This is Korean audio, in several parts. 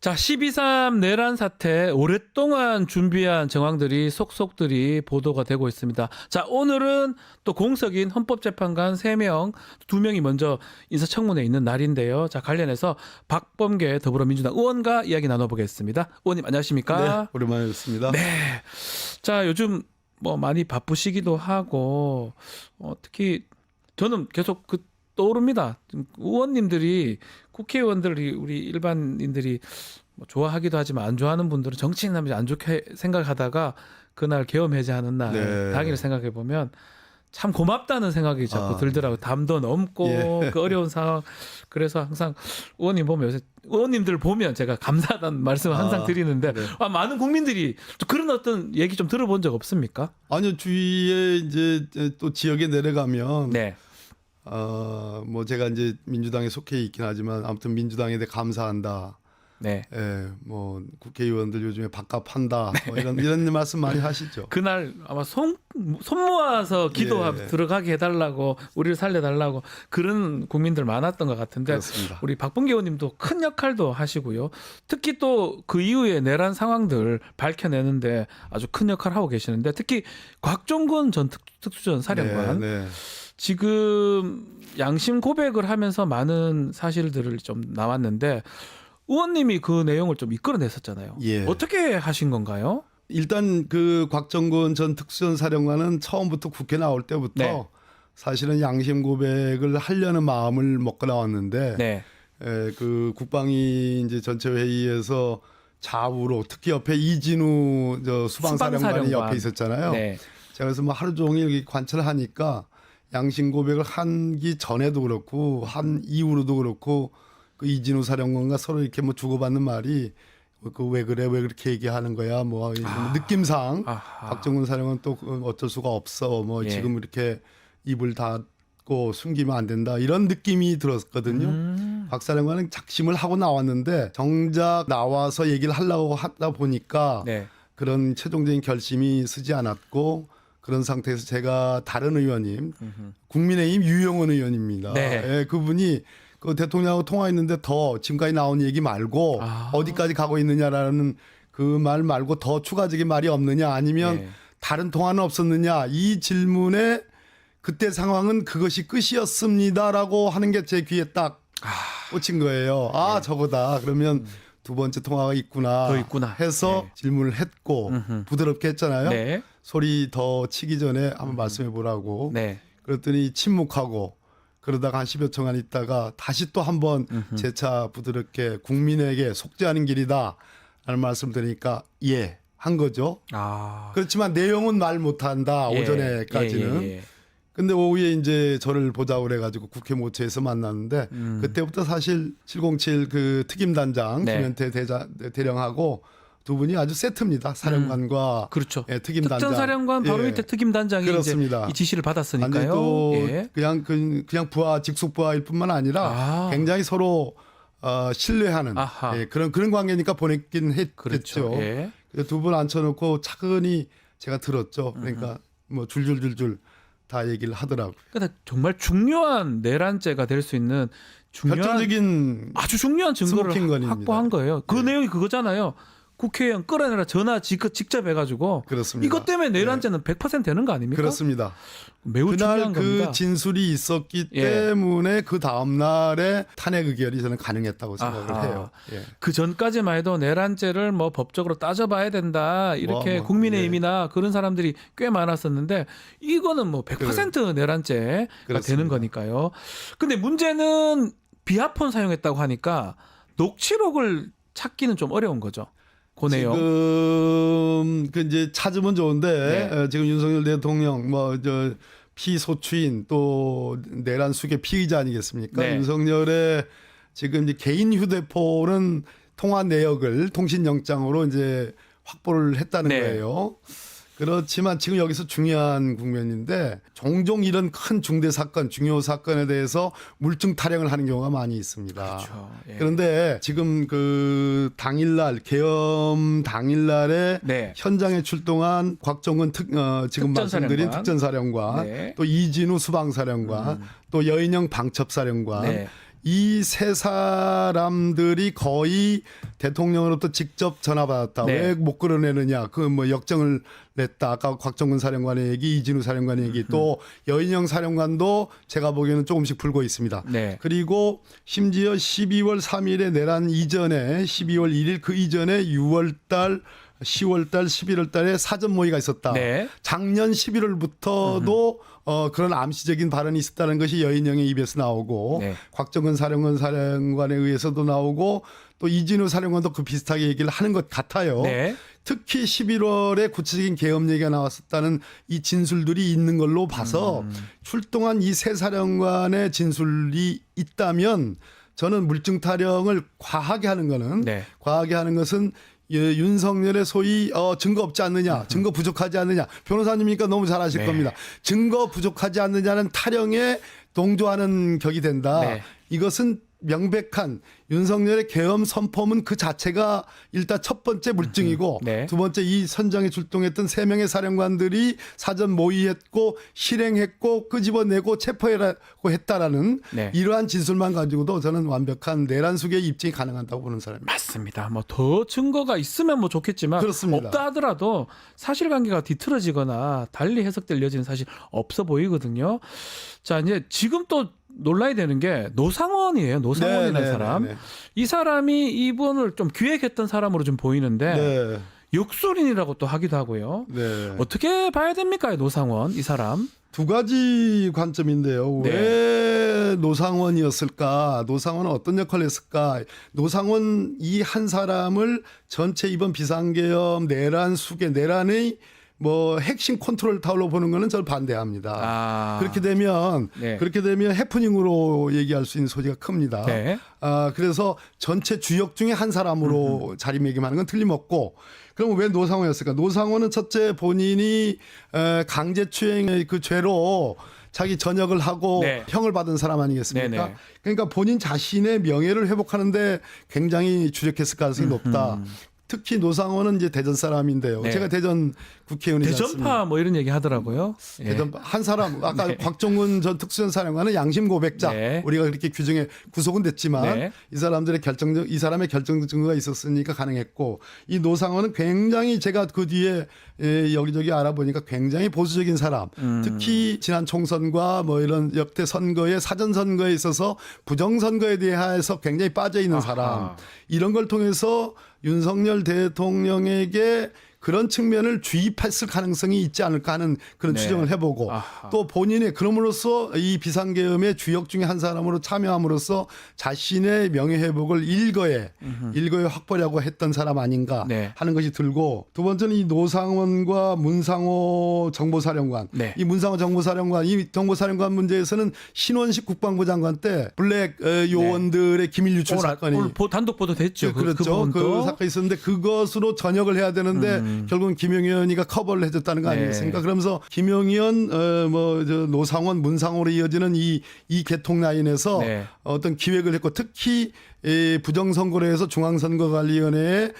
자, 12.3 내란 사태 오랫동안 준비한 정황들이 속속들이 보도가 되고 있습니다. 자, 오늘은 또 공석인 헌법재판관 3명, 2명이 먼저 인사청문회에 있는 날인데요. 자, 관련해서 박범계 더불어민주당 의원과 이야기 나눠보겠습니다. 의원님 안녕하십니까? 네, 오랜만에 뵙습니다. 네. 자, 요즘 뭐 많이 바쁘시기도 하고 특히 저는 계속 떠오릅니다. 의원님들이 국회의원들이 우리 일반인들이 뭐 좋아하기도 하지만 안 좋아하는 분들은 정치인 하면 안 좋게 생각하다가 그날 계엄 해제하는 날 네. 당일 생각해 보면 참 고맙다는 생각이 자꾸 들더라고요. 담도 넘고 예. 그 어려운 상황. 그래서 항상 의원님 보면 요새 의원님들 보면 제가 감사하다는 말씀을 항상 드리는데 네. 많은 국민들이 또 그런 어떤 얘기 좀 들어본 적 없습니까? 아니요, 주위에 이제 또 지역에 내려가면 네. 뭐 제가 이제 민주당에 속해 있긴 하지만 아무튼 민주당에 대해 감사한다. 네. 예, 뭐 국회의원들 요즘에 밥값 한다. 뭐 이런 말씀 많이 하시죠. 그날 아마 손 모아서 기도 예. 들어가게 해달라고 우리를 살려달라고 그런 국민들 많았던 것 같은데 그렇습니다. 우리 박범계 의원님도 큰 역할도 하시고요. 특히 또 그 이후에 내란 상황들 밝혀내는데 아주 큰 역할을 하고 계시는데 특히 곽종근 전 특수전 사령관 네, 네. 지금 양심 고백을 하면서 많은 사실들을 좀 나왔는데 의원님이 그 내용을 좀 이끌어냈었잖아요. 예. 어떻게 하신 건가요? 일단 그 곽정근 전 특수전 사령관은 처음부터 국회 나올 때부터 네. 사실은 양심 고백을 하려는 마음을 먹고 나왔는데 네. 그 국방위 이제 전체 회의에서 좌우로 특히 옆에 이진우 수방사령관이 옆에 있었잖아요. 네. 제가 그래서 뭐 하루 종일 관찰하니까 양심 고백을 하기 전에도 그렇고 한 이후로도 그렇고 그 이진우 사령관과 서로 이렇게 뭐 주고받는 말이 그 왜 그래 왜 그렇게 얘기하는 거야 뭐 느낌상 박정근 사령관 또 어쩔 수가 없어 뭐 예. 지금 이렇게 입을 닫고 숨기면 안 된다 이런 느낌이 들었거든요. 박 사령관은 작심을 하고 나왔는데 정작 나와서 얘기를 하려고 하다 보니까 네. 그런 최종적인 결심이 쓰지 않았고 그런 상태에서 제가 다른 의원님 국민의힘 유영원 의원입니다. 네. 예, 그분이 그 대통령하고 통화했는데 더 지금까지 나온 얘기 말고 어디까지 가고 있느냐라는 그 말 말고 더 추가적인 말이 없느냐 아니면 네. 다른 통화는 없었느냐 이 질문에 그때 상황은 그것이 끝이었습니다라고 하는 게 제 귀에 딱 꽂힌 거예요. 아 저거다. 그러면 두 번째 통화가 있구나, 더 있구나. 해서 네. 질문을 했고 부드럽게 했잖아요. 네. 소리 더 치기 전에 한번 말씀해 보라고. 네. 그랬더니 침묵하고 그러다가 한 10여 초간 있다가 다시 또 한번 재차 부드럽게 국민에게 속죄하는 길이다 라는 말씀 드리니까 예 한 거죠. 그렇지만 내용은 말 못한다 예. 오전에까지는. 예. 근데 오후에 이제 저를 보자고 그래가지고 국회 모처에서 만났는데 그때부터 사실 707 그 특임단장 네. 김현태 대령하고 두 분이 아주 세트입니다. 사령관과 그렇죠. 예, 특임단장. 특전사령관 바로 예. 밑에 특임단장이 그렇습니다. 이제 이 지시를 완전히 받았으니까요. 또 예. 그냥 부하 직속 부하일 뿐만 아니라 굉장히 서로 신뢰하는 예, 그런 관계니까 보냈긴 했겠죠. 그렇죠. 예. 두 분 앉혀놓고 차근히 제가 들었죠. 그러니까 뭐 줄줄줄줄 다 얘기를 하더라고요. 그러니까 정말 중요한 내란죄가 될 수 있는 중요한 결정적인 아주 중요한 증거를 스모킹건입니다. 확보한 거예요. 그 내용이 그거잖아요. 국회의원 끌어내라 전화 직접 해가지고 그렇습니다. 이것 때문에 내란죄는 100% 되는 거 아닙니까? 그렇습니다. 매우 그날 중요한 그 겁니다. 진술이 있었기 예. 때문에 그 다음 날에 탄핵 의결이 저는 가능했다고 생각을 해요. 예. 그 전까지만 해도 내란죄를 뭐 법적으로 따져봐야 된다 이렇게 국민의힘이나 그런 사람들이 꽤 많았었는데 이거는 뭐 100% 내란죄가 그렇습니다. 되는 거니까요. 근데 문제는 비하폰 사용했다고 하니까 녹취록을 찾기는 좀 어려운 거죠. 그 내용. 지금 그 이제 찾으면 좋은데 네. 지금 윤석열 대통령 뭐 저 피소추인 또 내란 수계 피의자 아니겠습니까? 네. 윤석열의 지금 이제 개인 휴대폰은 통화 내역을 통신영장으로 이제 확보를 했다는 네. 거예요. 그렇지만 지금 여기서 중요한 국면인데 종종 이런 큰 중대 사건, 중요 사건에 대해서 물증 타령을 하는 경우가 많이 있습니다. 그렇죠. 예. 그런데 지금 그 당일날 계엄 당일날에 네. 현장에 출동한 곽정근 지금 말씀드린 특전사령관, 네. 또 이진우 수방사령관, 또 여인영 방첩사령관 네. 이 세 사람들이 거의 대통령으로부터 직접 전화받았다. 네. 왜 못 끌어내느냐. 그 뭐 역정을 냈다. 아까 곽정근 사령관의 얘기, 이진우 사령관의 얘기, 또 여인영 사령관도 제가 보기에는 조금씩 불고 있습니다. 네. 그리고 심지어 12월 3일에 내란 이전에 12월 1일 그 이전에 6월 달 10월 달 11월 달에 사전 모의가 있었다. 네. 작년 11월부터도 그런 암시적인 발언이 있었다는 것이 여인영의 입에서 나오고 네. 곽정근 사령관에 의해서도 나오고 또 이진우 사령관도 그 비슷하게 얘기를 하는 것 같아요. 네. 특히 11월에 구체적인 계엄 얘기가 나왔었다는 이 진술들이 있는 걸로 봐서 출동한 이 세 사령관의 진술이 있다면 저는 물증 타령을 과하게 하는 거는 네. 과하게 하는 것은 윤석열의 소위 증거 없지 않느냐, 증거 부족하지 않느냐, 변호사님이니까 너무 잘 아실 네. 겁니다. 증거 부족하지 않느냐는 타령에 동조하는 격이 된다. 네. 이것은 명백한 윤석열의 계엄 선포문 그 자체가 일단 첫 번째 물증이고 네. 두 번째 이 선장에 출동했던 세 명의 사령관들이 사전 모의했고 실행했고 끄집어내고 체포하고 했다라는 네. 이러한 진술만 가지고도 저는 완벽한 내란 수계의 입증이 가능하다고 보는 사람입니다. 맞습니다. 뭐 더 증거가 있으면 뭐 좋겠지만 그렇습니다. 없다 하더라도 사실관계가 뒤틀어지거나 달리 해석될 여지는 사실 없어 보이거든요. 자, 이제 지금 또 놀라야 되는 게 노상원이에요. 노상원이라는 사람. 이 사람이 이분을 좀 기획했던 사람으로 좀 보이는데 네. 육술인이라고 또 하기도 하고요. 네. 어떻게 봐야 됩니까, 노상원 이 사람? 두 가지 관점인데요. 네. 왜 노상원이었을까? 노상원은 어떤 역할을 했을까? 노상원 이 한 사람을 전체 이번 비상계엄 내란 수계 내란의 뭐 핵심 컨트롤 타워로 보는 거는 저는 반대합니다. 그렇게 되면 네. 해프닝으로 얘기할 수 있는 소지가 큽니다. 네. 그래서 전체 주역 중에 한 사람으로 자리매김하는 건 틀림없고, 그럼 왜 노상원이었을까? 노상원은 첫째 본인이 강제추행의 그 죄로 자기 전역을 하고 네. 형을 받은 사람 아니겠습니까? 네네. 그러니까 본인 자신의 명예를 회복하는데 굉장히 주력했을 가능성이 높다. 특히 노상원은 이제 대전 사람인데요. 네. 제가 대전 국회의원이지 않습니까? 대전파 뭐 이런 얘기 하더라고요. 예. 대전 한 사람 아까 네. 곽종근 전 특수전사령관은 양심 고백자 네. 우리가 그렇게 규정해 구속은 됐지만 네. 이 사람의 결정 증거가 있었으니까 가능했고 이 노상원은 굉장히 제가 그 뒤에 여기저기 알아보니까 굉장히 보수적인 사람 특히 지난 총선과 뭐 이런 역대 선거에 사전 선거에 있어서 부정 선거에 대해서 굉장히 빠져 있는 사람 이런 걸 통해서 윤석열 대통령에게 그런 측면을 주입했을 가능성이 있지 않을까 하는 그런 네. 추정을 해보고 또 본인의 그럼으로써 이 비상계엄의 주역 중에 한 사람으로 참여함으로써 자신의 명예회복을 일거에 확보하려고 했던 사람 아닌가 네. 하는 것이 들고 두 번째는 이 노상원과 문상호 정보사령관 네. 이 문상호 정보사령관 이 정보사령관 문제에서는 신원식 국방부 장관 때 블랙 요원들의 기밀 유출 사건이 단독 보도 됐죠. 네, 그렇죠. 그 사건이 있었는데 그것으로 전역을 해야 되는데 결국은 김용현이가 커버를 해줬다는 거 아니겠습니까? 네. 그러면서 김용현, 노상원, 문상호로 이어지는 이 계통 라인에서 네. 어떤 기획을 했고 특히 부정선거로 해서 중앙선거관리위원회에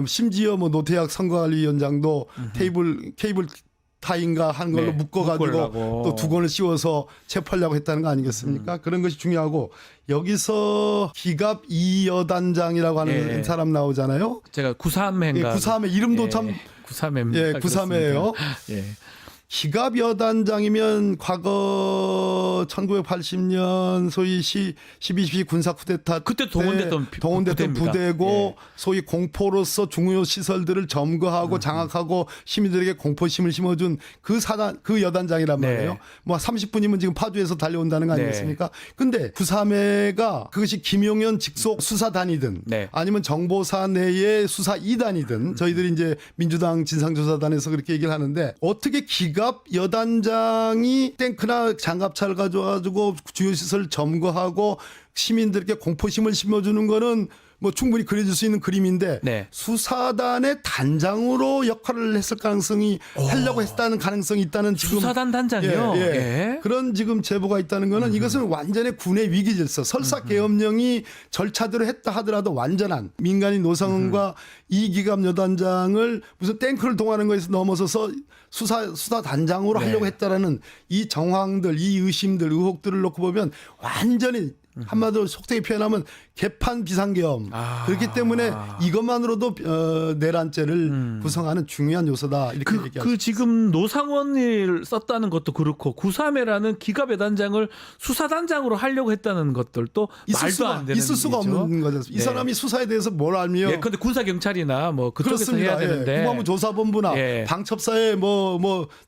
심지어 뭐 노태학 선거관리위원장도 케이블 타인가 한 걸로 네, 묶어가지고 묶으려고. 또 두건을 씌워서 체포하려고 했다는 거 아니겠습니까? 그런 것이 중요하고 여기서 기갑 이여단장이라고 하는 예. 사람 나오잖아요. 제가 93회인가. 예, 93회 이름도 예, 참 93회입니다. 예, 93회예요. 예. 기갑 여단장이면 과거 1980년 소위 12.12 군사 쿠데타 그때 동원됐던 동원됐던 부대입니다. 부대고 예. 소위 공포로서 중요 시설들을 점거하고 장악하고 시민들에게 공포심을 심어준 그 여단장이란 네. 말이에요. 뭐 30분이면 지금 파주에서 달려온다는 거 네. 아니겠습니까? 근데 93회가 그것이 김용현 직속 수사단이든 네. 아니면 정보사 내의 수사 2단이든 저희들이 이제 민주당 진상조사단에서 그렇게 얘기를 하는데 어떻게 기갑 여단장이 탱크나 장갑차를 가져와가지고 주요 시설 점거하고 시민들에게 공포심을 심어주는 거는 뭐 충분히 그려질 수 있는 그림인데 네. 수사단의 단장으로 역할을 했을 가능성이 하려고 했다는 가능성이 있다는 지금 수사단 단장이요. 예, 예. 예. 그런 지금 제보가 있다는 거는 이것은 완전히 군의 위기 질서 설사 계엄령이 절차대로 했다 하더라도 완전한 민간인 노상원과 이기갑 여단장을 무슨 탱크를 동원하는 것에서 넘어서서 수사 단장으로 네. 하려고 했다라는 이 정황들 이 의심들 의혹들을 놓고 보면 완전히 한마디로 속되게 표현하면 개판 비상계엄. 그렇기 때문에 이것만으로도 내란죄를 구성하는 중요한 요소다 이렇게 얘기하죠. 그 지금 노상원을 썼다는 것도 그렇고 구삼회라는 기갑의단장을 수사단장으로 하려고 했다는 것들도 말도 안 되는 있을 수가 일이죠. 없는 거죠. 이 사람이 수사에 대해서 뭘 알며? 예, 근데 군사 경찰이나 뭐 그쪽에서 그렇습니다. 해야 되는데 예, 국방부 조사본부나 방첩사에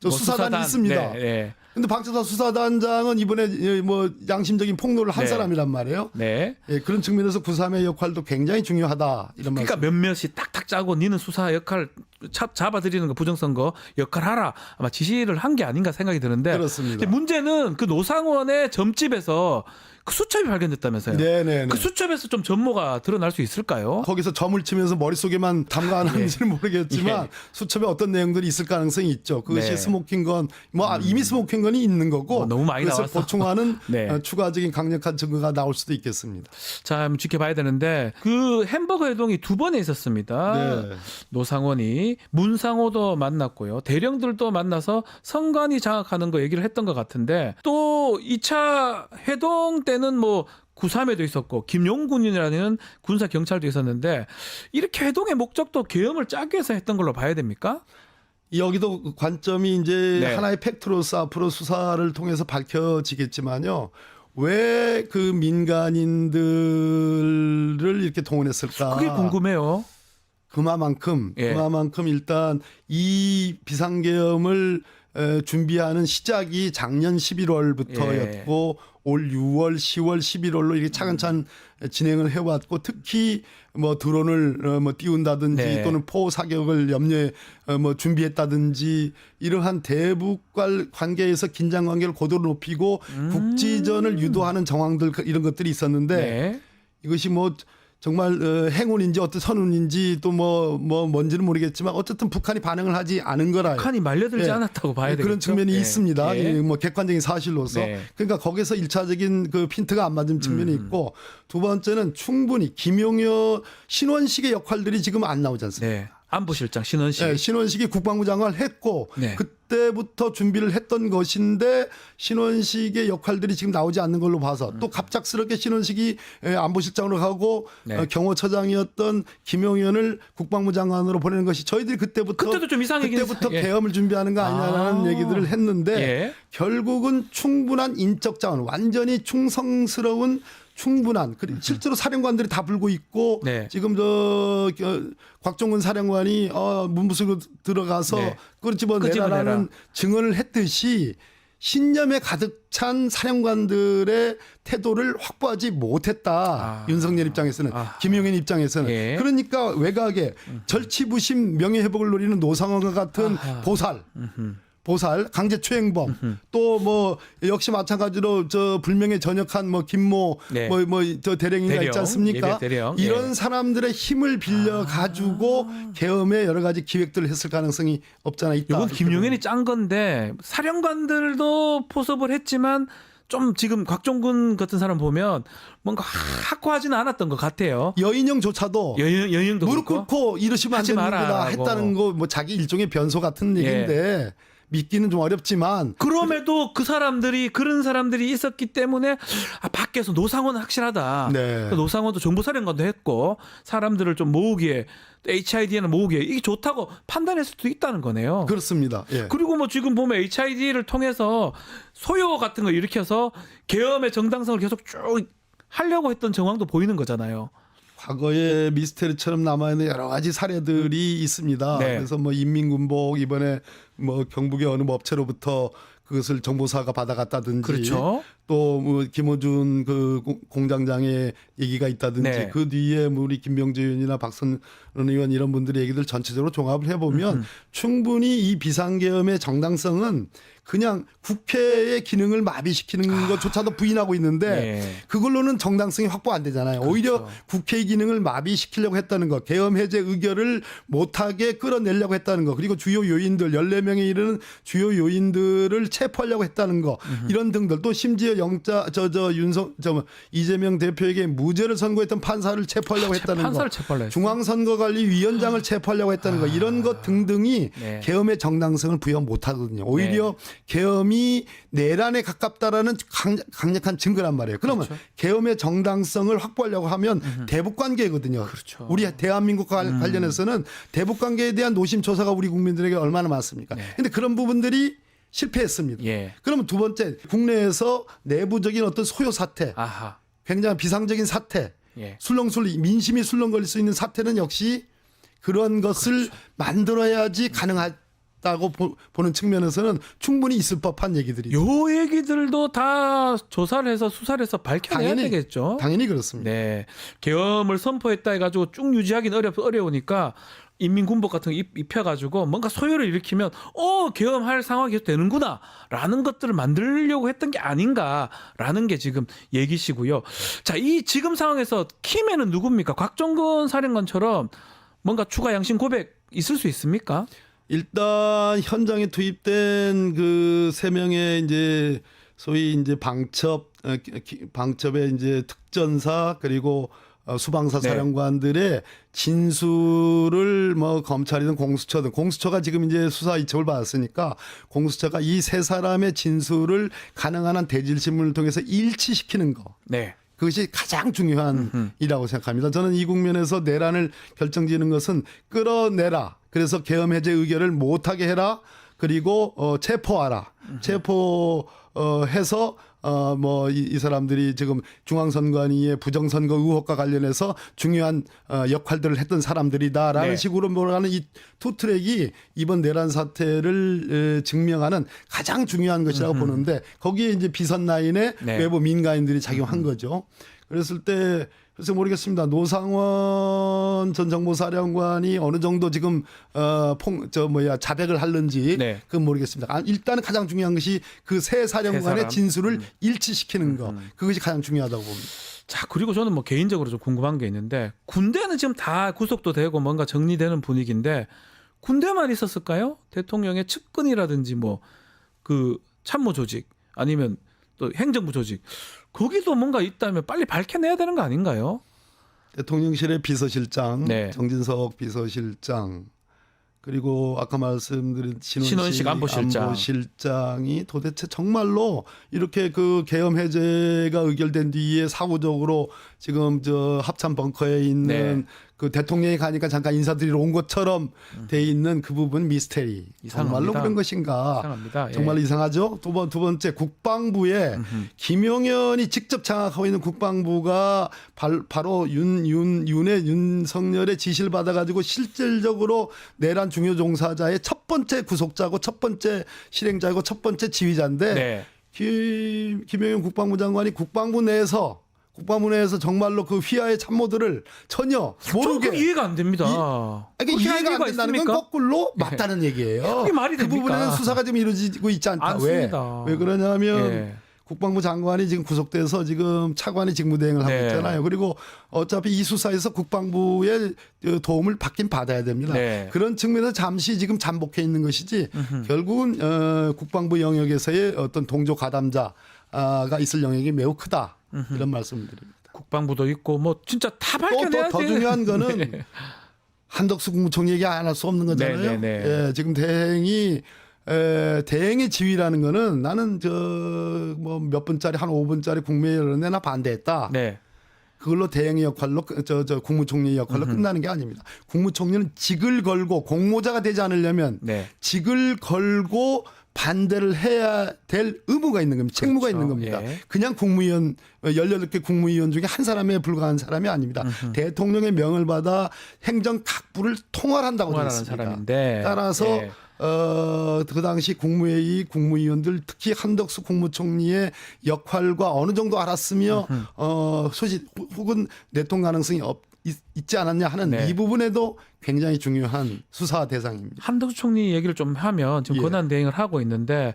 저 수사단이 있습니다. 네. 근데 방첩사 수사단장은 이번에 뭐 양심적인 폭로를 한 네. 사람이란 말이에요. 네. 예, 그런 측면에서 구삼의 역할도 굉장히 중요하다 이런 그러니까 말씀. 몇몇이 딱딱 짜고 니는 수사 역할 잡아들이는 거 부정선거 역할 하라 아마 지시를 한 게 아닌가 생각이 드는데 그렇습니다. 근데 문제는 그 노상원의 점집에서 그 수첩이 발견됐다면서요. 네네네. 그 수첩에서 좀 전모가 드러날 수 있을까요? 거기서 점을 치면서 머릿속에만 담가놨는지는 모르겠지만 수첩에 어떤 내용들이 있을 가능성이 있죠. 그것이 네. 스모킹건 뭐 이미 스모킹건이 있는 거고 너무 많이 그것을 나와서. 보충하는 네. 추가적인 강력한 증거가 나올 수도 있겠습니다. 자, 한번 지켜봐야 되는데 그 햄버거 회동이 2번에 있었습니다. 네. 노상원이 문상호도 만났고요. 대령들도 만나서 선관위 장악하는 거 얘기를 했던 것 같은데 또 2차 회동 때는 뭐 구삼회도 있었고 김용군이라는 군사 경찰도 있었는데 이렇게 회동의 목적도 계엄을 짜기 위해서 했던 걸로 봐야 됩니까? 여기도 관점이 이제 네. 하나의 팩트로서 앞으로 수사를 통해서 밝혀지겠지만요. 왜 그 민간인들을 이렇게 동원했을까? 그게 궁금해요. 그만큼 예. 일단 이 비상계엄을 준비하는 시작이 작년 11월부터였고 올 6월, 10월, 11월로 이렇게 차근차근 진행을 해왔고 특히 뭐 드론을 뭐 띄운다든지 네. 또는 포 사격을 염려에 뭐 준비했다든지 이러한 대북 관계에서 긴장 관계를 고도로 높이고 국지전을 유도하는 정황들 이런 것들이 있었는데 네. 이것이 뭐 정말 행운인지 어떤 선운인지 또 뭔지는 모르겠지만 어쨌든 북한이 반응을 하지 않은 거라요. 북한이 말려들지 예. 않았다고 봐야 되겠죠. 그런 측면이 예. 있습니다. 예. 뭐 객관적인 사실로서. 네. 그러니까 거기서 1차적인 그 핀트가 안 맞은 측면이 있고 두 번째는 충분히 김용현 신원식의 역할들이 지금 안 나오지 않습니까? 네. 안보실장 신원식. 네, 신원식이 국방부 장관을 했고 네. 그때부터 준비를 했던 것인데 신원식의 역할들이 지금 나오지 않는 걸로 봐서 또 갑작스럽게 신원식이 안보실장으로 가고 네. 경호처장이었던 김용현을 국방부 장관으로 보내는 것이 저희들이 그때부터 좀 이상하긴 그때부터 예. 계엄을 준비하는 거 아니냐라는 얘기들을 했는데 예. 결국은 충분한 인적 자원, 완전히 충성스러운 충분한 실제로 사령관들이 다 불고 있고 네. 지금 곽종근 사령관이 문부수로 들어가서 네. 끄집어내라는 증언을 했듯이 신념에 가득 찬 사령관들의 태도를 확보하지 못했다. 윤석열 입장에서는 김용현 입장에서는 예. 그러니까 외곽에 절치부심 명예회복을 노리는 노상원과 같은 보살, 강제추행범, 또 뭐 역시 마찬가지로 저 불명예 전역한 뭐 김모, 네. 저 대령이가 있지 않습니까? 예배 대령. 이런 예. 사람들의 힘을 빌려 가지고 계엄에 여러 가지 기획들을 했을 가능성이 없잖아 있다. 이건 김용현이 짠 건데 사령관들도 포섭을 했지만 좀 지금 곽종근 같은 사람 보면 뭔가 확고하지는 않았던 것 같아요. 여인형조차도 여인도 무릎 그렇고. 꿇고 이러시면 안 하지 마라 됩니다 하고. 했다는 거 뭐 자기 일종의 변소 같은 얘기인데 믿기는 좀 어렵지만 그럼에도 그 사람들이 그런 사람들이 있었기 때문에 밖에서 노상원은 확실하다. 네. 노상원도 정보사령관도 했고 사람들을 좀 모으기에 HID에는 모으기에 이게 좋다고 판단했을 수도 있다는 거네요. 그렇습니다. 예. 그리고 뭐 지금 보면 HID를 통해서 소요 같은 걸 일으켜서 계엄의 정당성을 계속 쭉 하려고 했던 정황도 보이는 거잖아요. 과거에 미스테리처럼 남아있는 여러 가지 사례들이 있습니다. 네. 그래서 뭐 인민군복 이번에 뭐 경북의 어느 업체로부터 그것을 정보사가 받아갔다든지 그렇죠. 또 뭐 김호준 그 공장장의 얘기가 있다든지 네. 그 뒤에 뭐 우리 김병재 의원이나 박선 의원 이런 분들의 얘기들 전체적으로 종합을 해보면 충분히 이 비상계엄의 정당성은 그냥 국회의 기능을 마비시키는 것조차도 부인하고 있는데 네. 그걸로는 정당성이 확보 안 되잖아요. 오히려 국회의 기능을 마비시키려고 했다는 것, 계엄 해제 의결을 못하게 끌어내려고 했다는 것, 그리고 주요 요인들 14명에 이르는 주요 요인들을 체포하려고 했다는 것, 이런 등들 또 심지어 이재명 대표에게 무죄를 선고했던 판사를 체포하려고 했다는 판사를 것, 체포하려고 했어요. 중앙선거관리위원장을 체포하려고 했다는 것, 이런 것 등등이 네. 계엄의 정당성을 부여 못하거든요. 오히려 계엄이 내란에 가깝다라는 강력한 증거란 말이에요. 그러면 그렇죠. 계엄의 정당성을 확보하려고 하면 대북 관계거든요. 그렇죠. 우리 대한민국과 관련해서는 대북 관계에 대한 노심초사가 우리 국민들에게 얼마나 많습니까? 그런데 그런 부분들이 실패했습니다. 예. 그러면 두 번째, 국내에서 내부적인 어떤 소요 사태, 아하. 굉장히 비상적인 사태, 예. 민심이 술렁거릴 수 있는 사태는 역시 그런 것을 그렇죠. 만들어야지 가능하다고 보는 측면에서는 충분히 있을 법한 얘기들이. 요 얘기들도 다 조사를 해서 수사를 해서 밝혀내야 되겠죠. 당연히 그렇습니다. 네. 계엄을 선포했다 해가지고 쭉 유지하기는 어려우니까 인민군복 같은 거 입혀가지고 뭔가 소요를 일으키면 계엄할 상황이 계속 되는구나라는 것들을 만들려고 했던 게 아닌가라는 게 지금 얘기시고요. 자, 이 지금 상황에서 키맨은 누굽니까? 곽종근 사령관처럼 뭔가 추가 양심 고백 있을 수 있습니까? 일단 현장에 투입된 그 3명의 이제 소위 이제 방첩의 이제 특전사 그리고 수방사 네. 사령관들의 진술을 뭐 검찰이든 공수처가 지금 이제 수사 이첩을 받았으니까 공수처가 이 3사람의 진술을 가능한 한 대질신문을 통해서 일치시키는 거. 네. 그것이 가장 중요한 일이라고 생각합니다. 저는 이 국면에서 내란을 결정지는 것은 끌어내라. 그래서 계엄 해제 의결을 못하게 해라. 그리고 체포하라. 체포해서 이 사람들이 지금 중앙선관위의 부정선거 의혹과 관련해서 중요한 역할들을 했던 사람들이다라는 네. 식으로 몰아가는 이 투 트랙이 이번 내란 사태를 증명하는 가장 중요한 것이라고 보는데 거기에 이제 비선 라인에 네. 외부 민간인들이 작용한 거죠. 그랬을 때 글쎄 모르겠습니다. 노상원 전 정보사령관이 어느 정도 지금 자백을 하는지 네. 그건 모르겠습니다. 일단은 가장 중요한 것이 그 세 사령관의 사람. 진술을 일치시키는 거. 그것이 가장 중요하다고 봅니다. 자, 그리고 저는 뭐 개인적으로 좀 궁금한 게 있는데 군대는 지금 다 구속도 되고 뭔가 정리되는 분위기인데 군대만 있었을까요? 대통령의 측근이라든지 뭐 그 참모 조직 아니면 또 행정부 조직 거기도 뭔가 있다면 빨리 밝혀내야 되는 거 아닌가요? 대통령실의 비서실장, 네. 정진석 비서실장, 그리고 아까 말씀드린 신원식 안보실장이 도대체 정말로 이렇게 그 계엄 해제가 의결된 뒤에 사후적으로 지금 저 합참 벙커에 있는 네. 그 대통령이 가니까 잠깐 인사드리러 온 것처럼 돼 있는 그 부분 미스테리. 이상합니다. 정말로 그런 것인가? 이상합니다. 예. 정말 이상하죠. 두 번째 국방부에 김용현이 직접 장악하고 있는 국방부가 바로 윤석열의 지시를 받아가지고 실질적으로 내란 중요 종사자의 첫 번째 구속자고 첫 번째 실행자고 첫 번째 지휘자인데 네. 김용현 국방부 장관이 국방부 내에서 정말로 그 휘하의 참모들을 전혀 모르게 저는 이해가 안 됩니다. 이해가 안 된다는 건 거꾸로 맞다는 얘기예요. 그게 말이 그 됩니까? 부분에는 수사가 지금 이루어지고 있지 않다. 않습니다. 왜 그러냐면 예. 국방부 장관이 지금 구속돼서 지금 차관이 직무대행을 하고 네. 있잖아요. 그리고 어차피 이 수사에서 국방부의 도움을 받긴 받아야 됩니다. 네. 그런 측면에서 잠시 지금 잠복해 있는 것이지 결국은 국방부 영역에서의 어떤 동조 가담자가 있을 영역이 매우 크다. 이런 말씀드립니다. 국방부도 있고 뭐 진짜 다 밝혀내야 또 더 돼. 중요한 거는 네. 한덕수 국무총리 얘기 안 할 수 없는 거잖아요. 네. 예, 지금 대행의 지위라는 거는 나는 뭐 몇 분짜리 한 5분짜리 국무회의를 나 반대했다. 네. 그걸로 대행의 역할로 국무총리의 역할로 끝나는 게 아닙니다. 국무총리는 직을 걸고 공모자가 되지 않으려면 네. 직을 걸고 반대를 해야 될 의무가 있는 겁니다. 책무가 그렇죠. 있는 겁니다. 예. 그냥 국무위원 18개 국무위원 중에 한 사람에 불과한 사람이 아닙니다. 대통령의 명을 받아 행정 각부를 통할한다고 되어 통할하는 있습니다. 사람인데. 따라서 예. 그 당시 국무회의 국무위원들 특히 한덕수 국무총리의 역할과 어느 정도 알았으며 소식 혹은 내통 가능성이 있지 않았냐 하는 네. 이 부분에도 굉장히 중요한 수사 대상입니다. 한덕수 총리 얘기를 좀 하면 지금 예. 권한 대행을 하고 있는데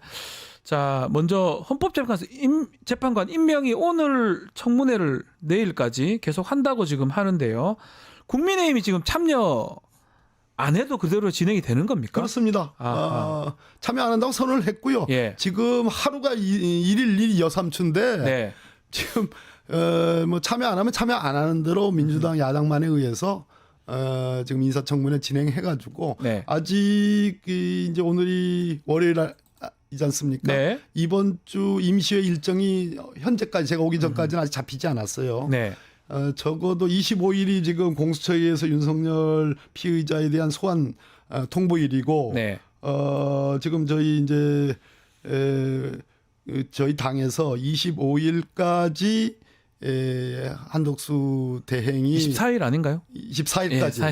자 먼저 헌법재판관 임명이 오늘 청문회를 내일까지 계속 한다고 지금 하는데요. 국민의힘이 지금 참여 안 해도 그대로 진행이 되는 겁니까? 그렇습니다. 참여 안 한다고 선언을 했고요. 예. 지금 하루가 일일 여삼추인데 네. 지금 뭐 참여 안 하면 참여 안 하는 대로 민주당 야당만에 의해서 지금 인사청문회 진행해가지고 네. 아직 이제 오늘이 월요일 이지 않습니까? 네. 이번 주 임시회 일정이 현재까지 제가 오기 전까지는 아직 잡히지 않았어요. 네. 적어도 25일이 지금 공수처에서 윤석열 피의자에 대한 소환 통보일이고 네. 지금 저희 이제 저희 당에서 25일까지 한덕수 대행이 24일 아닌가요? 24일까지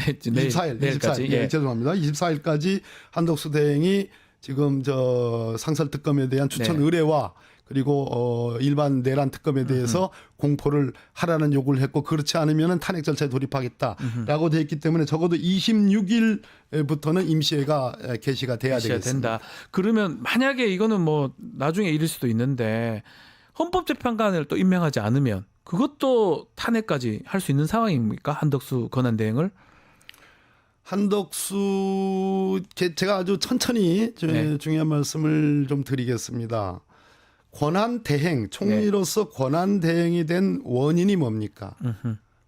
예, 내일까지. 예. 죄송합니다. 24일까지 한덕수 대행이 지금 저 상설 특검에 대한 추천 네. 의뢰와 그리고 일반 내란 특검에 대해서 공포를 하라는 요구를 했고 그렇지 않으면은 탄핵 절차에 돌입하겠다라고 돼 있기 때문에 적어도 26일부터는 임시회가 개시가 돼야 개시가 되겠습니다. 된다. 그러면 만약에 이거는 뭐 나중에 이를 수도 있는데 헌법재판관을 또 임명하지 않으면 그것도 탄핵까지 할 수 있는 상황입니까? 한덕수 권한대행을? 한덕수 제가 아주 천천히 네. 중요한 말씀을 좀 드리겠습니다. 권한 대행 총리로서 권한 대행이 된 원인이 뭡니까?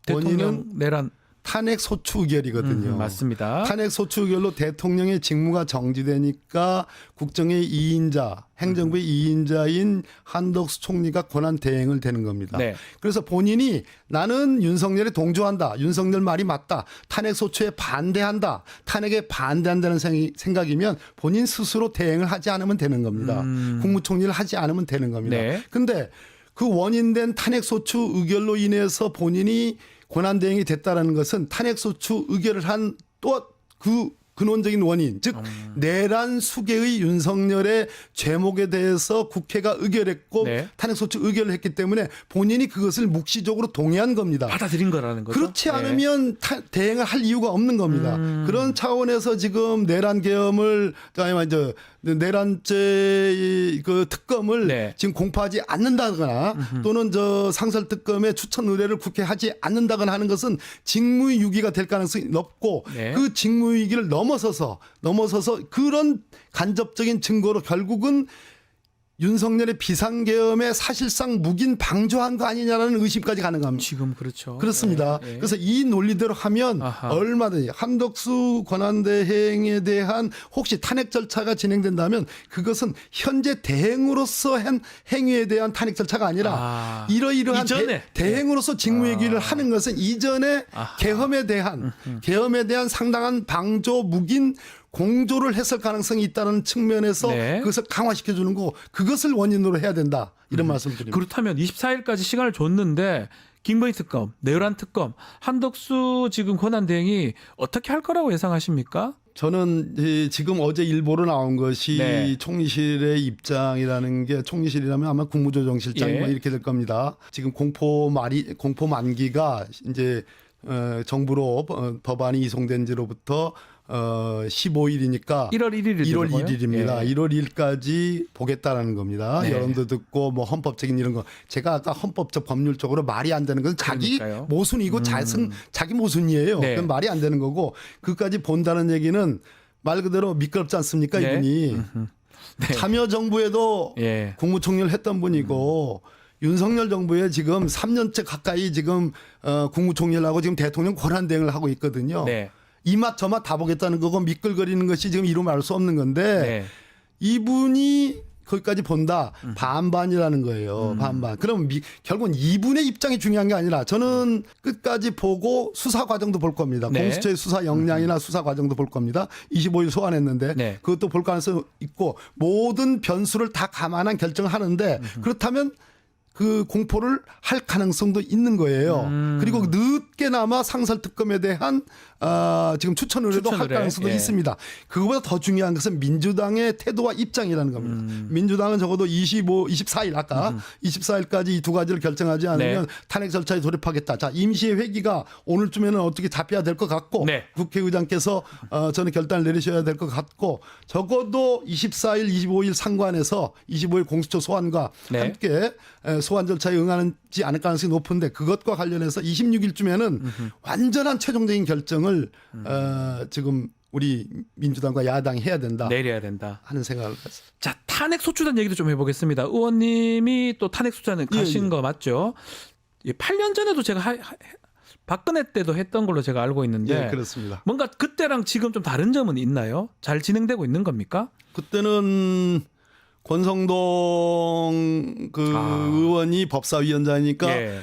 대통령 내란 탄핵 소추 의결이거든요. 맞습니다. 탄핵 소추 의결로 대통령의 직무가 정지되니까 국정의 2인자, 행정부의 2인자인 한덕수 총리가 권한 대행을 되는 겁니다. 네. 그래서 본인이 나는 윤석열에 동조한다. 윤석열 말이 맞다. 탄핵 소추에 반대한다. 탄핵에 반대한다는 생각이면 본인 스스로 대행을 하지 않으면 되는 겁니다. 국무총리를 하지 않으면 되는 겁니다. 네. 근데 그 원인된 탄핵 소추 의결로 인해서 본인이 권한 대행이 됐다라는 것은 탄핵 소추 의결을 한 또 그 근원적인 원인, 즉 내란 수계의 윤석열의 죄목에 대해서 국회가 의결했고 네. 탄핵 소추 의결을 했기 때문에 본인이 그것을 묵시적으로 동의한 겁니다. 받아들인 거라는 거죠. 그렇지 네. 않으면 대행을 할 이유가 없는 겁니다. 그런 차원에서 지금 내란 계엄을 이제 내란죄 그 특검을 네. 지금 공포하지 않는다거나 또는 저 상설 특검의 추천 의뢰를 국회에 하지 않는다거나 하는 것은 직무유기가 될 가능성이 높고 네. 그 직무유기를 넘어서서 그런 간접적인 증거로 결국은 윤석열의 비상계엄에 사실상 묵인 방조한 거 아니냐라는 의심까지 가능합니다. 지금 그렇죠. 그렇습니다. 네. 그래서 이 논리대로 하면 아하. 얼마든지 한덕수 권한대행에 대한 혹시 탄핵 절차가 진행된다면 그것은 현재 대행으로서 한 행위에 대한 탄핵 절차가 아니라 이러이러한 이전에. 대행으로서 직무유기를 하는 것은 이전에 아하. 계엄에 대한 상당한 방조 묵인 공조를 했을 가능성이 있다는 측면에서 네. 그것을 강화시켜 주는 거고 그것을 원인으로 해야 된다. 이런 말씀을 드립니다. 그렇다면 24일까지 시간을 줬는데 김건희 특검, 내란 특검, 한덕수 지금 권한대행이 어떻게 할 거라고 예상하십니까? 저는 지금 어제 일보로 나온 것이 네. 총리실의 입장이라는 게 총리실이라면 아마 국무조정실장 예. 뭐 이렇게 될 겁니다. 지금 공포 만기가 이제 정부로 법안이 이송된 지로부터 15일이니까 1월 1일이 1월 1일입니다. 예. 1월 1일까지 보겠다라는 겁니다. 네. 여론도 듣고 뭐 헌법적인 이런 거. 제가 아까 헌법적 법률적으로 말이 안 되는 것은 자기 그러니까요. 모순이고 자기 모순이에요. 네. 그건 말이 안 되는 거고 그까지 본다는 얘기는 말 그대로 미끄럽지 않습니까? 네. 이분이. 네. 참여정부에도 예. 국무총리를 했던 분이고 윤석열 정부에 지금 3년째 가까이 지금 국무총리를 하고 지금 대통령 권한대행을 하고 있거든요. 네. 이맛 저맛 다 보겠다는 거고 미끌거리는 것이 지금 이루 말할 수 없는 건데 네. 이분이 거기까지 본다. 반반이라는 거예요. 반반. 그럼 결국은 이분의 입장이 중요한 게 아니라 저는 끝까지 보고 수사 과정도 볼 겁니다. 네. 공수처의 수사 역량이나 수사 과정도 볼 겁니다. 25일 소환했는데 네. 그것도 볼 가능성이 있고 모든 변수를 다 감안한 결정을 하는데 그렇다면 그 공포를 할 가능성도 있는 거예요. 그리고 늦게나마 상설특검에 대한 지금 추천 의뢰도 할 가능성도 예. 있습니다. 그거보다 더 중요한 것은 민주당의 태도와 입장이라는 겁니다. 민주당은 적어도 24일 아까 24일까지 이 두 가지를 결정하지 않으면 네. 탄핵 절차에 돌입하겠다. 자, 임시의 회기가 오늘쯤에는 어떻게 잡혀야 될 것 같고 네. 국회의장께서 저는 결단을 내리셔야 될 것 같고 적어도 24일, 25일 상관에서 25일 공수처 소환과 네. 함께 소환 절차에 응하지 않을 가능성이 높은데 그것과 관련해서 26일쯤에는 완전한 최종적인 결정을 지금 우리 민주당과 야당이 해야 된다 내려야 된다. 하는 생각을 했습니다. 자, 탄핵 소추단 얘기도 좀 해보겠습니다. 의원님이 또 탄핵 소추단에 가신 거 맞죠? 8년 전에도 제가 박근혜 때도 했던 걸로 제가 알고 있는데 예, 그렇습니다. 뭔가 그때랑 지금 좀 다른 점은 있나요? 잘 진행되고 있는 겁니까? 그때는 권성동 의원이 법사위원장이니까 예.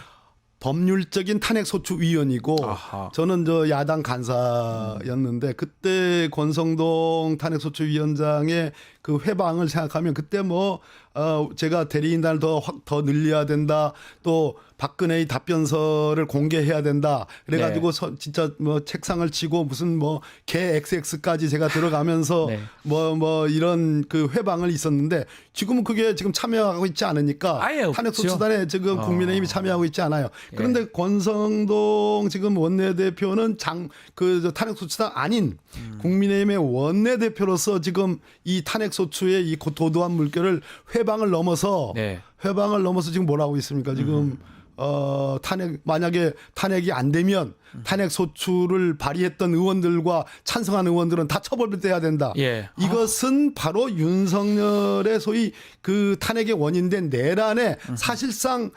법률적인 탄핵소추위원이고 아하. 저는 저 야당 간사였는데 그때 권성동 탄핵소추위원장의 그 회방을 생각하면 그때 제가 대리인단을 더 늘려야 된다. 또 박근혜의 답변서를 공개해야 된다. 그래가지고 진짜 책상을 치고 무슨 개 XX까지 제가 들어가면서 네. 이런 그 회방을 있었는데 지금은 그게 지금 참여하고 있지 않으니까 아예 없죠. 탄핵소추단에 지금 국민의힘이 참여하고 있지 않아요. 그런데 권성동 지금 원내대표는 탄핵소추단 아닌 국민의힘의 원내대표로서 지금 이 탄핵소추의 이 도도한 물결을 회방을 넘어서 지금 뭐라고 있습니까? 지금 만약에 탄핵이 안 되면 탄핵 소추를 발의했던 의원들과 찬성한 의원들은 다 처벌돼야 된다. 예. 이것은 바로 윤석열의 소위 그 탄핵의 원인된 내란에 사실상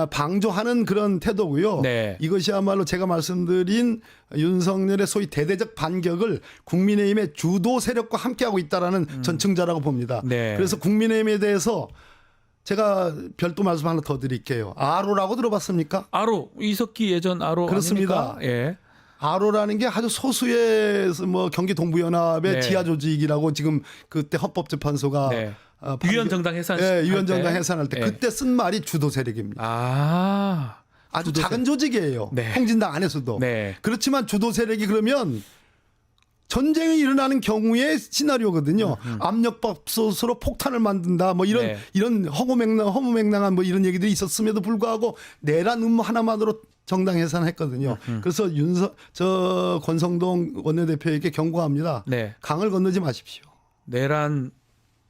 방조하는 그런 태도고요. 네. 이것이야말로 제가 말씀드린 윤석열의 소위 대대적 반격을 국민의힘의 주도 세력과 함께하고 있다라는 전증자라고 봅니다. 네. 그래서 국민의힘에 대해서 제가 별도 말씀 하나 더 드릴게요. 아로라고 들어봤습니까? 아로 이석기 예전 아로 그렇습니다. 아닙니까? 예. 아로라는 게 아주 소수의 경기 동부연합의 지하 조직이라고 지금 그때 헌법재판소가 유연정당 해산 유연정당 해산할 때 그때 쓴 말이 주도 세력입니다. 아주 작은 조직이에요. 통진당 안에서도. 그렇지만 주도 세력이 그러면 전쟁이 일어나는 경우의 시나리오거든요. 압력밥솥으로 폭탄을 만든다. 이런 허무맹랑한 이런 얘기들이 있었음에도 불구하고 내란 음모 하나만으로 정당 해산했거든요. 그래서 권성동 원내대표에게 경고합니다. 강을 건너지 마십시오. 내란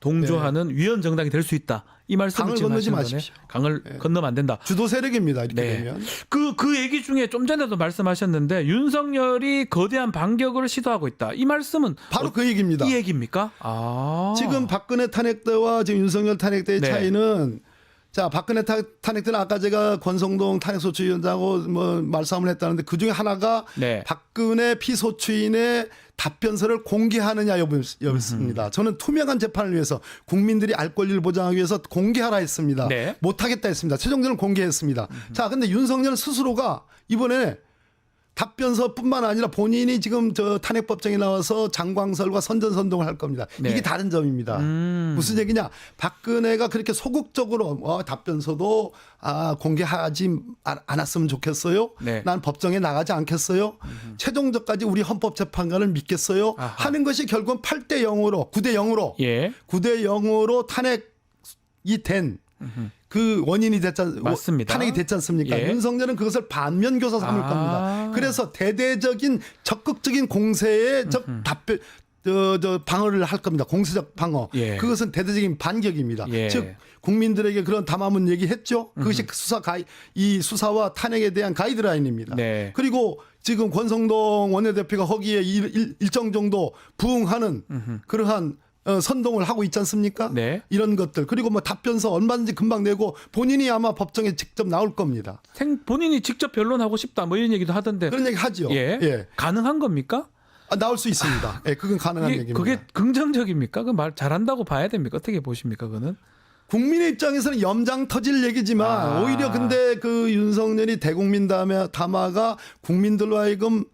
동조하는 위헌 정당이 될 수 있다. 이 말씀을 강을 지금 건너지 하시는 마십시오. 거네. 강을 건너면 안 된다. 주도 세력입니다. 이렇게 되면. 그 얘기 중에 좀 전에도 말씀하셨는데 윤석열이 거대한 반격을 시도하고 있다. 이 말씀은 바로 그 얘기입니다. 이 얘기입니까? 지금 박근혜 탄핵 때와 지금 윤석열 탄핵 때의 차이는 자, 박근혜 탄핵 때는 아까 제가 권성동 탄핵소추위원장하고 말싸움을 했다는데 그 중에 하나가 박근혜 피소추인의 답변서를 공개하느냐 여부였습니다. 저는 투명한 재판을 위해서 국민들이 알 권리를 보장하기 위해서 공개하라 했습니다. 못하겠다 했습니다. 최종적으로 공개했습니다. 자, 근데 윤석열 스스로가 이번에 답변서뿐만 아니라 본인이 지금 탄핵법정에 나와서 장광설과 선전선동을 할 겁니다. 이게 다른 점입니다. 무슨 얘기냐? 박근혜가 그렇게 소극적으로 답변서도 공개하지 않았으면 좋겠어요. 난 법정에 나가지 않겠어요. 최종적까지 우리 헌법재판관을 믿겠어요. 하는 것이 결국은 8대 0으로 9대 0으로 9대 0으로 탄핵이 된 그 원인이 맞습니다. 탄핵이 됐지 않습니까? 윤석열은 그것을 반면교사 삼을 겁니다. 그래서 대대적인 적극적인 공세에 방어를 할 겁니다. 공세적 방어. 그것은 대대적인 반격입니다. 즉 국민들에게 그런 담화문 얘기했죠. 그것이 이 수사와 탄핵에 대한 가이드라인입니다. 그리고 지금 권성동 원내대표가 거기에 일정 정도 부응하는 그러한 선동을 하고 있지 않습니까? 이런 것들. 그리고 답변서 얼마든지 금방 내고 본인이 아마 법정에 직접 나올 겁니다. 본인이 직접 변론하고 싶다 이런 얘기도 하던데. 그런 얘기 하죠. 가능한 겁니까? 나올 수 있습니다. 그건 가능한 얘기입니다. 그게 긍정적입니까? 그 말 잘한다고 봐야 됩니까? 어떻게 보십니까? 그거는? 국민의 입장에서는 염장 터질 얘기지만 오히려 근데 그 윤석열이 대국민 담화가 국민들로 하여금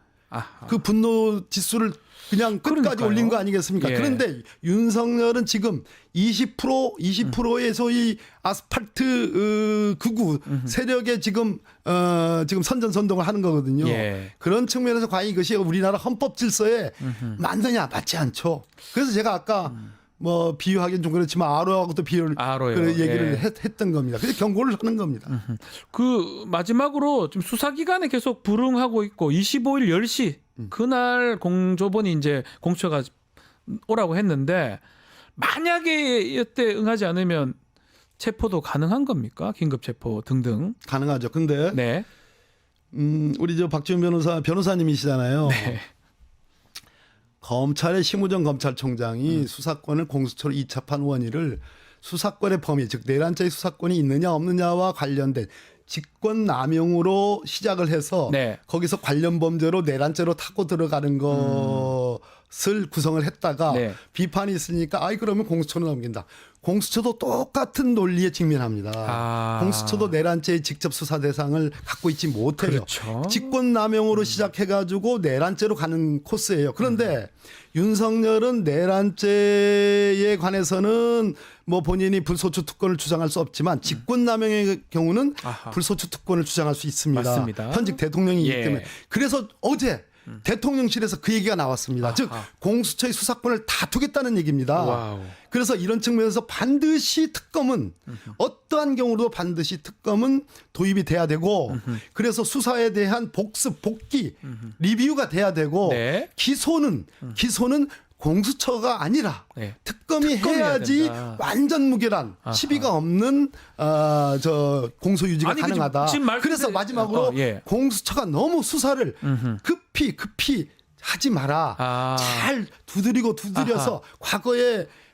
그 분노 지수를 그냥 끝까지 올린 거 아니겠습니까? 그런데 윤석열은 지금 20%의 소위 아스팔트 극우 세력에 지금 선전선동을 하는 거거든요. 그런 측면에서 과연 이것이 우리나라 헌법 질서에 맞느냐 맞지 않죠. 그래서 제가 아까 비유하기는 좀 그렇지만 아로하고도 얘기를 했던 겁니다. 그래서 경고를 하는 겁니다. 그 마지막으로 지금 수사기관에 계속 불응하고 있고 25일 10시 그날 공조본이 이제 공처가 오라고 했는데 만약에 이때 응하지 않으면 체포도 가능한 겁니까? 긴급 체포 등등. 가능하죠. 근데 우리 박지훈 변호사님이시잖아요. 검찰의 심우정 검찰총장이 수사권을 공수처로 이첩한 원인을 수사권의 범위, 즉 내란죄의 수사권이 있느냐 없느냐와 관련된 직권남용으로 시작을 해서 거기서 관련 범죄로 내란죄로 타고 들어가는 것을 구성을 했다가 네. 비판이 있으니까 아이 그러면 공수처로 넘긴다. 공수처도 똑같은 논리에 직면합니다. 아. 공수처도 내란죄의 직접 수사 대상을 갖고 있지 못해요. 그렇죠. 직권남용으로 시작해가지고 내란죄로 가는 코스예요. 그런데 윤석열은 내란죄에 관해서는 뭐 본인이 불소추 특권을 주장할 수 없지만 직권남용의 경우는 아하. 불소추 특권을 주장할 수 있습니다. 맞습니다. 현직 대통령이기 예. 때문에. 그래서 어제 대통령실에서 그 얘기가 나왔습니다. 아하. 즉 공수처의 수사권을 다투겠다는 얘기입니다. 와우. 그래서 이런 측면에서 반드시 특검은 어떠한 경우도 반드시 특검은 도입이 돼야 되고 그래서 수사에 대한 복습, 복귀, 리뷰가 돼야 되고 네. 기소는 공수처가 아니라 네. 특검이 특검이어야 해야지 된다. 완전 무결한 아하. 시비가 없는 저 공소 유지가 아니, 가능하다. 지금 말씀드린- 그래서 마지막으로 예. 공수처가 너무 수사를 급히 하지 마라. 아. 잘 두드려서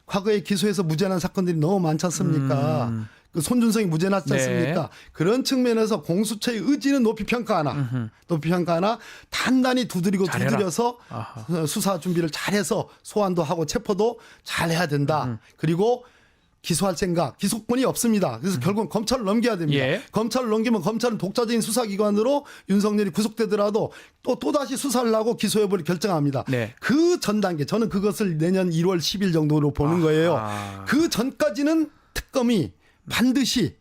과거에 기소해서 무죄난 사건들이 너무 많지 않습니까? 그 손준성이 무죄 났지 않습니까? 네. 그런 측면에서 공수처의 의지는 높이 평가하나 단단히 잘해라. 두드려서 아하. 수사 준비를 잘해서 소환도 하고 체포도 잘해야 된다. 그리고 기소할 생각, 기소권이 없습니다. 그래서 결국은 검찰을 넘겨야 됩니다. 예. 검찰을 넘기면 검찰은 독자적인 수사기관으로 윤석열이 구속되더라도 또다시 수사를 하고 기소 여부를 결정합니다. 네. 그 전 단계, 저는 그것을 내년 1월 10일 정도로 보는 아하. 거예요. 그 전까지는 특검이 반드시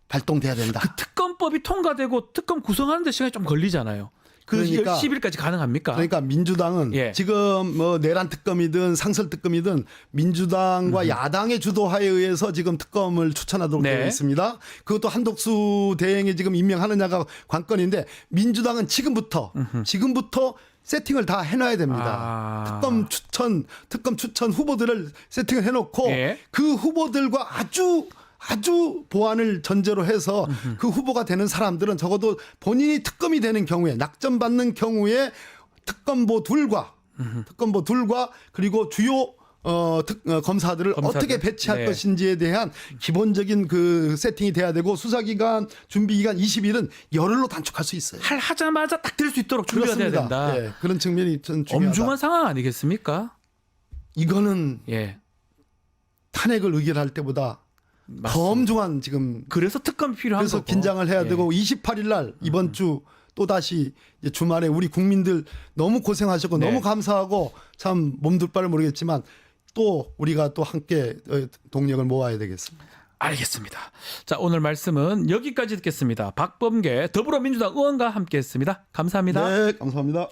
발동돼야 된다. 그 특검법이 통과되고 특검 구성하는데 시간이 좀 걸리잖아요. 그 그러니까- 10일까지 가능합니까? 그러니까 민주당은 예. 지금 뭐 내란 특검이든 상설 특검이든 민주당과 야당의 주도하에 의해서 지금 특검을 추천하도록 네. 되어 있습니다. 그것도 한덕수 대행이 지금 임명하느냐가 관건인데 민주당은 지금부터 세팅을 다 해놔야 됩니다. 아. 특검 추천 후보들을 세팅을 해놓고 예. 그 후보들과 아주 보안을 전제로 해서 그 후보가 되는 사람들은 적어도 본인이 특검이 되는 경우에 낙점받는 경우에 특검보 둘과 그리고 주요 검사들을 검사들. 어떻게 배치할 네. 것인지에 대한 기본적인 그 세팅이 돼야 되고 수사기간 준비기간 20일은 열흘로 단축할 수 있어요. 하자마자 딱 될 수 있도록 준비가 돼야 된다. 예, 그런 측면이 좀 중요하다. 엄중한 상황 아니겠습니까? 이거는 예. 탄핵을 의결할 때보다 더 엄중한 지금 그래서 특검이 필요한 그래서 거고. 긴장을 해야 예. 되고 28일 날 이번 주 또다시 이제 주말에 우리 국민들 너무 고생하셨고 네. 너무 감사하고 참 몸둘 바를 모르겠지만 또 우리가 또 함께 동력을 모아야 되겠습니다. 알겠습니다. 자, 오늘 말씀은 여기까지 듣겠습니다. 박범계 더불어민주당 의원과 함께했습니다. 감사합니다. 네, 감사합니다.